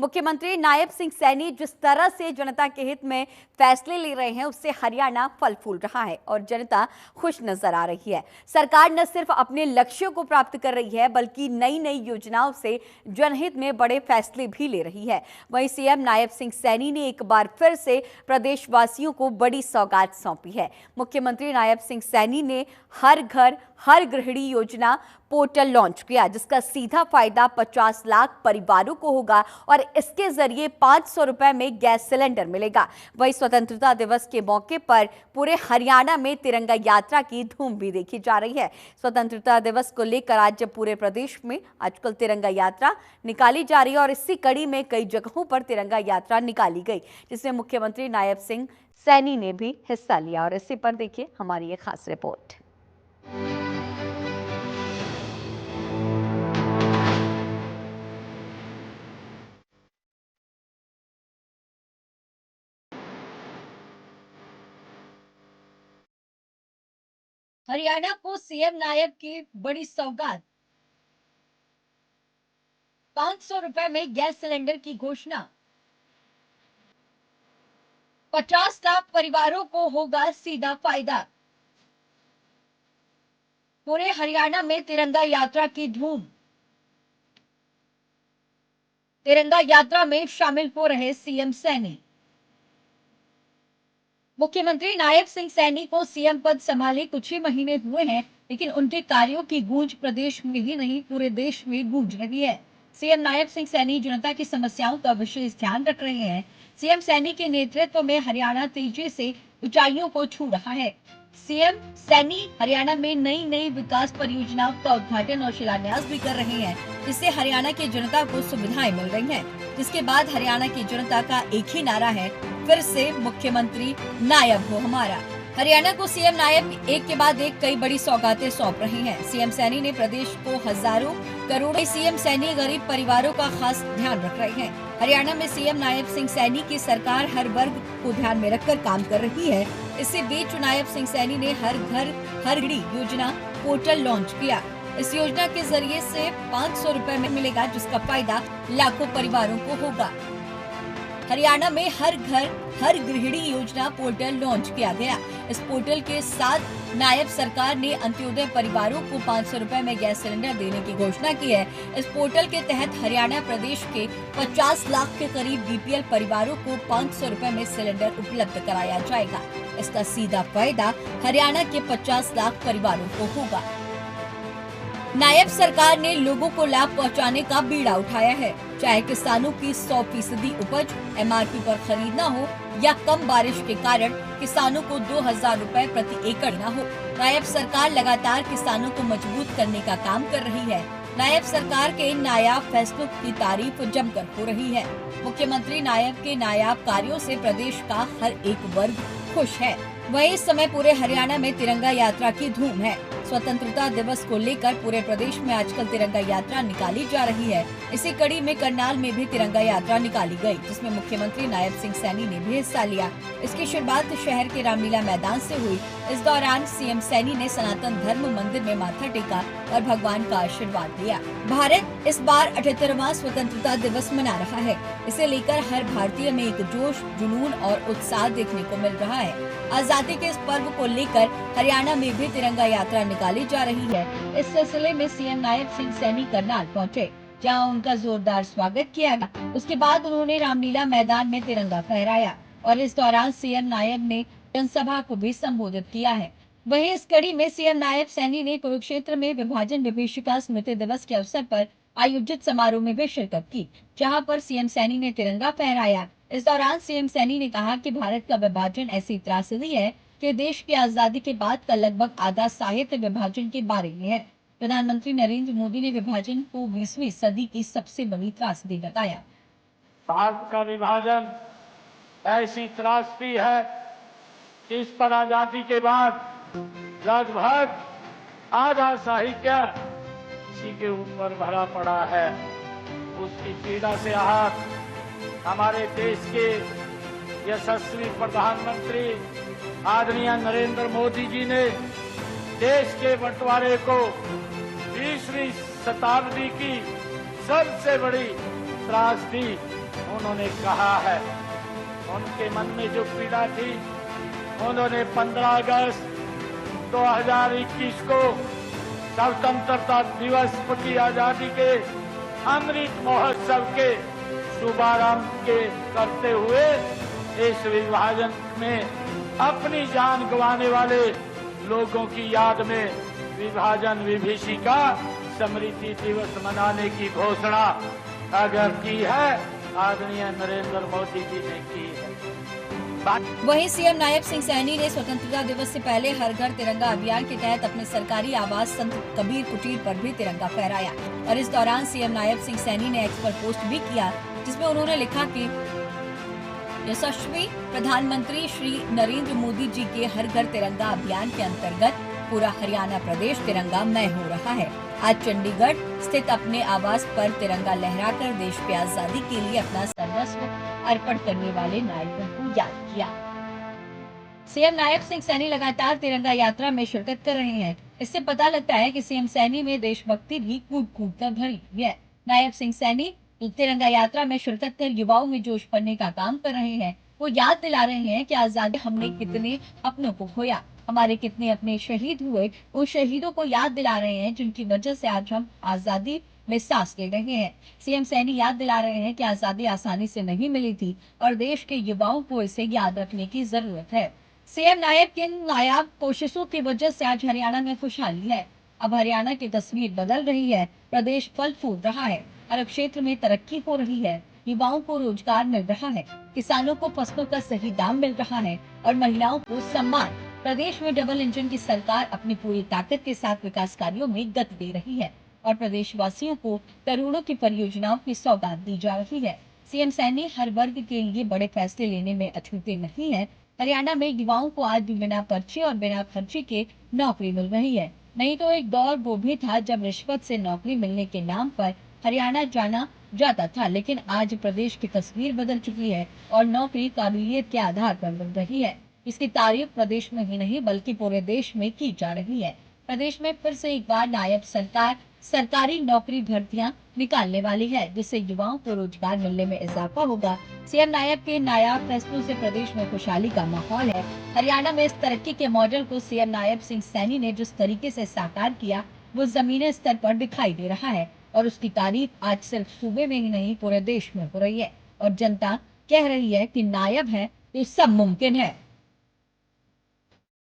मुख्यमंत्री नायब सिंह सैनी जिस तरह से जनता के हित में फैसले ले रहे हैं, उससे हरियाणा फल फूल रहा है और जनता खुश नजर आ रही है। सरकार न सिर्फ अपने लक्ष्यों को प्राप्त कर रही है, बल्कि नई नई योजनाओं से जनहित में बड़े फैसले भी ले रही है। वहीं सीएम नायब सिंह सैनी ने एक बार फिर से प्रदेशवासियों को बड़ी सौगात सौंपी है। मुख्यमंत्री नायब सिंह सैनी ने हर घर हर गृहिणी योजना पोर्टल लॉन्च किया, जिसका सीधा फायदा 50 लाख परिवारों को होगा और इसके जरिए 500 रुपए में गैस सिलेंडर मिलेगा। वहीं स्वतंत्रता दिवस के मौके पर पूरे हरियाणा में तिरंगा यात्रा की धूम भी देखी जा रही है। स्वतंत्रता दिवस को लेकर आज जब पूरे प्रदेश में आजकल तिरंगा यात्रा निकाली जा रही है और इसी कड़ी में कई जगहों पर तिरंगा यात्रा निकाली गई, जिसमें मुख्यमंत्री नायब सिंह सैनी ने भी हिस्सा लिया। और इसी पर देखिए हमारी ये खास रिपोर्ट। हरियाणा को सीएम नायब की बड़ी सौगात, 500 रुपए में गैस सिलेंडर की घोषणा। 50 लाख परिवारों को होगा सीधा फायदा। पूरे हरियाणा में तिरंगा यात्रा की धूम। तिरंगा यात्रा में शामिल हो रहे सीएम सैनी। मुख्यमंत्री नायब सिंह सैनी को सीएम पद संभाले कुछ ही महीने हुए हैं, लेकिन उनके कार्यों की गूंज प्रदेश में ही नहीं पूरे देश में गूंज रही है। सीएम नायब सिंह सैनी जनता की समस्याओं का विशेष ध्यान रख रहे हैं। सीएम सैनी के नेतृत्व में हरियाणा तेजी से ऊंचाइयों को छू रहा है। सीएम सैनी हरियाणा में नई नई विकास परियोजनाओं का उद्घाटन और शिलान्यास भी कर रहे हैं, जिससे हरियाणा की जनता को सुविधाएं मिल रही हैं। जिसके बाद हरियाणा की जनता का एक ही नारा है, फिर से मुख्यमंत्री नायब हो हमारा। हरियाणा को सीएम नायब एक के बाद एक कई बड़ी सौगातें सौंप रहे हैं। सीएम सैनी ने प्रदेश को हजारों करोड़ों सीएम सैनी गरीब परिवारों का खास ध्यान रख रहे हैं। हरियाणा में सीएम नायब सिंह सैनी की सरकार हर वर्ग को ध्यान में रखकर काम कर रही है। इससे बीच नायब सिंह सैनी ने हर घर हर गृह योजना पोर्टल लॉन्च किया। इस योजना के जरिए से 500 रुपए में मिलेगा, जिसका फायदा लाखों परिवारों को होगा। हरियाणा में हर घर हर गृहिणी योजना पोर्टल लॉन्च किया गया। इस पोर्टल के साथ नायब सरकार ने अंत्योदय परिवारों को 500 रुपए में गैस सिलेंडर देने की घोषणा की है। इस पोर्टल के तहत हरियाणा प्रदेश के 50 लाख के करीब बीपीएल परिवारों को 500 रुपए में सिलेंडर उपलब्ध कराया जाएगा। इसका सीधा फायदा हरियाणा के 50 लाख परिवारों को होगा। नायब सरकार ने लोगों को लाभ पहुंचाने का बीड़ा उठाया है, चाहे किसानों की 100% उपज एमआरपी पर खरीदना हो या कम बारिश के कारण किसानों को 2000 रुपए प्रति एकड़ न हो। नायब सरकार लगातार किसानों को मजबूत करने का काम कर रही है। नायब सरकार के इन नायाब फैसलों की तारीफ जमकर हो रही है। मुख्यमंत्री नायब के नायाब कार्यों से प्रदेश का हर एक वर्ग खुश है। वहीं इस समय पूरे हरियाणा में तिरंगा यात्रा की धूम है। स्वतंत्रता दिवस को लेकर पूरे प्रदेश में आजकल तिरंगा यात्रा निकाली जा रही है। इसी कड़ी में करनाल में भी तिरंगा यात्रा निकाली गई, जिसमें मुख्यमंत्री नायब सिंह सैनी ने भी हिस्सा लिया। इसकी शुरुआत शहर के रामलीला मैदान से हुई। इस दौरान सीएम सैनी ने सनातन धर्म मंदिर में माथा टेका और भगवान का आशीर्वाद लिया। भारत इस बार 78वां स्वतंत्रता दिवस मना रहा है। इसे लेकर हर भारतीय में एक जोश, जुनून और उत्साह देखने को मिल रहा है। आजादी के इस पर्व को लेकर हरियाणा में भी तिरंगा यात्रा निकाली जा रही है। इस सिलसिले में सीएम नायब सिंह सैनी करनाल पहुंचे, जहां उनका जोरदार स्वागत किया गया। उसके बाद उन्होंने रामलीला मैदान में तिरंगा फहराया और इस दौरान सीएम नायब ने जनसभा को भी संबोधित किया है। वहीं इस कड़ी में सीएम नायब सैनी ने कुरुक्षेत्र में विभाजन विभीषिका स्मृति दिवस के अवसर पर आयोजित समारोह में भी शिरकत की, जहां पर सीएम सैनी ने तिरंगा फहराया। इस दौरान सीएम सैनी ने कहा कि भारत का विभाजन ऐसी त्रासदी है कि देश की आजादी के बाद का लगभग आधा साहित्य विभाजन के बारे में है। प्रधानमंत्री नरेंद्र मोदी ने विभाजन को 20वीं सदी की सबसे बड़ी त्रासदी बताया। भारत का विभाजन ऐसी त्रासदी है कि इस पर आजादी के बाद लगभग आधा साहित्य इसी के ऊपर भरा पड़ा है। उसकी पीड़ा से आहत हमारे देश के यशस्वी प्रधानमंत्री आदरणीय नरेंद्र मोदी जी ने देश के बंटवारे को 20वीं शताब्दी की सबसे बड़ी त्रासदी उन्होंने कहा है, उनके मन में जो पीड़ा थी, उन्होंने 15 अगस्त 2021 को स्वतंत्रता दिवस की आजादी के अमृत महोत्सव के शुभारंभ के करते हुए इस विभाजन में अपनी जान गंवाने वाले लोगों की याद में विभाजन विभीषिका स्मृति दिवस मनाने की घोषणा अगर की है, आदरणीय नरेंद्र मोदी जी ने की है। वहीं सीएम नायब सिंह सैनी ने स्वतंत्रता दिवस से पहले हर घर तिरंगा अभियान के तहत अपने सरकारी आवास संत कबीर कुटीर पर भी तिरंगा फहराया और इस दौरान सीएम नायब सिंह सैनी ने एक्स पर पोस्ट भी किया, जिसमें उन्होंने लिखा कि यशस्वी प्रधानमंत्री श्री नरेंद्र मोदी जी के हर घर तिरंगा अभियान के अंतर्गत पूरा हरियाणा प्रदेश तिरंगामय हो रहा है। आज चंडीगढ़ स्थित अपने आवास पर तिरंगा लहराकर देश की आजादी के लिए अपना सर्वस्व अर्पण करने वाले नायकों को याद किया। सीएम नायब सिंह सैनी लगातार तिरंगा यात्रा में शिरकत कर रहे हैं। इससे पता लगता है कि सीएम सैनी में देशभक्ति भी कूट कर भरी हुई है। नायब सिंह सैनी तिरंगा यात्रा में शिरकत कर युवाओं में जोश भरने का काम कर रहे हैं। वो याद दिला रहे हैं कि आजादी हमने कितने अपनों को खोया, हमारे कितने अपने शहीद हुए। उन शहीदों को याद दिला रहे हैं जिनकी वजह से आज हम आजादी में सांस ले रहे हैं। सीएम सैनी याद दिला रहे हैं कि आजादी आसानी से नहीं मिली थी और देश के युवाओं को इसे याद रखने की जरूरत है। सीएम नायब की नायाब कोशिशों की वजह से आज हरियाणा में खुशहाली है। अब हरियाणा की तस्वीर बदल रही है, प्रदेश फल फूल रहा है, हर क्षेत्र में तरक्की हो रही है, युवाओं को रोजगार मिल रहा है, किसानों को फसलों का सही दाम मिल रहा है और महिलाओं को सम्मान। प्रदेश में डबल इंजन की सरकार अपनी पूरी ताकत के साथ विकास कार्यों में गति दे रही है और प्रदेशवासियों को करोड़ों की परियोजनाओं की सौगात दी जा रही है। सीएम सैनी हर वर्ग के लिए बड़े फैसले लेने में अछूते नहीं है। हरियाणा में युवाओं को आज भी बिना पर्चे और बिना खर्चे के नौकरी मिल रही है। नहीं तो एक दौर वो भी था जब रिश्वत से नौकरी मिलने के नाम पर हरियाणा जाना जाता था, लेकिन आज प्रदेश की तस्वीर बदल चुकी है और नौकरी काबिलियत के आधार पर मिल रही है। इसकी तारीफ प्रदेश में ही नहीं बल्कि पूरे देश में की जा रही है। प्रदेश में फिर से एक बार नायब सरकार सरकारी नौकरी भर्तियां निकालने वाली है, जिससे युवाओं को रोजगार मिलने में इजाफा होगा। सीएम नायब के नायाब फैसलों से प्रदेश में खुशहाली का माहौल है। हरियाणा में इस तरक्की के मॉडल को सीएम नायब सिंह सैनी ने जिस तरीके से साकार किया, वो जमीनी स्तर पर दिखाई दे रहा है और उसकी तारीफ आज सिर्फ सूबे में ही नहीं पूरे देश में हो रही है और जनता कह रही है कि नायब है तो सब मुमकिन है।